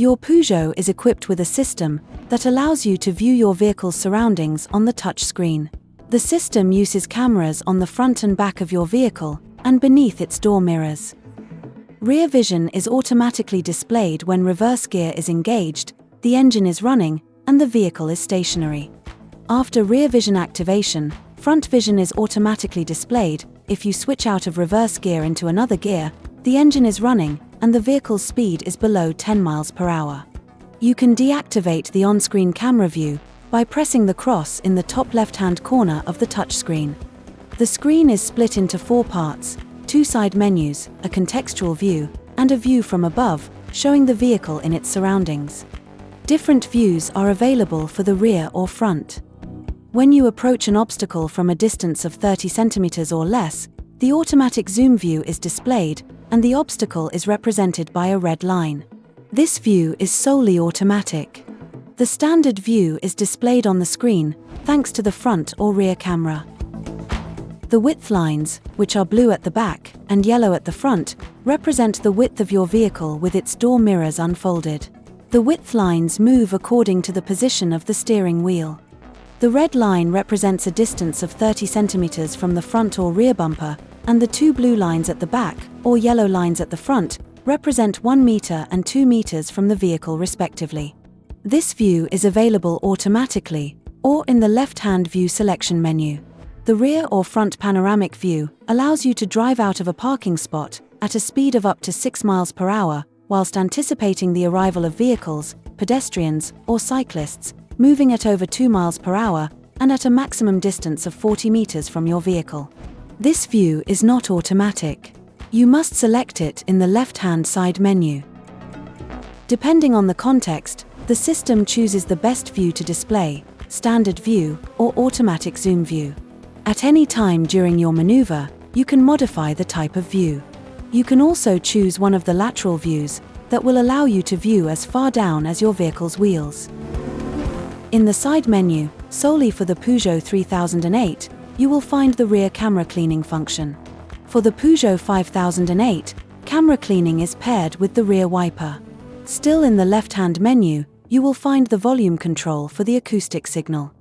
Your Peugeot is equipped with a system that allows you to view your vehicle's surroundings on the touch screen. The system uses cameras on the front and back of your vehicle and beneath its door mirrors. Rearvision is automatically displayed when reverse gear is engaged, the engine is running, and the vehicle is stationary. After Rearvision activation, Frontvision is automatically displayed. If you switch out of reverse gear into another gear, the engine is running, and the vehicle's speed is below 10 miles per hour. You can deactivate the on-screen camera view by pressing the cross in the top left-hand corner of the touchscreen. The screen is split into 4 parts, 2 side menus, a contextual view, and a view from above, showing the vehicle in its surroundings. Different views are available for the rear or front. When you approach an obstacle from a distance of 30 centimeters or less, the automatic zoom view is displayed, and the obstacle is represented by a red line. This view is solely automatic. The standard view is displayed on the screen, thanks to the front or rear camera. The width lines, which are blue at the back and yellow at the front, represent the width of your vehicle with its door mirrors unfolded. The width lines move according to the position of the steering wheel. The red line represents a distance of 30 centimeters from the front or rear bumper, and the 2 blue lines at the back, or yellow lines at the front, represent 1 meter and 2 meters from the vehicle respectively. This view is available automatically, or in the left-hand view selection menu. The rear or front panoramic view allows you to drive out of a parking spot at a speed of up to 6 miles per hour, whilst anticipating the arrival of vehicles, pedestrians, or cyclists, moving at over 2 miles per hour and at a maximum distance of 40 meters from your vehicle. This view is not automatic. You must select it in the left-hand side menu. Depending on the context, the system chooses the best view to display, standard view or automatic zoom view. At any time during your maneuver, you can modify the type of view. You can also choose one of the lateral views that will allow you to view as far down as your vehicle's wheels. In the side menu, solely for the Peugeot 3008, you will find the rear camera cleaning function. For the Peugeot 5008, camera cleaning is paired with the rear wiper. Still in the left-hand menu, you will find the volume control for the acoustic signal.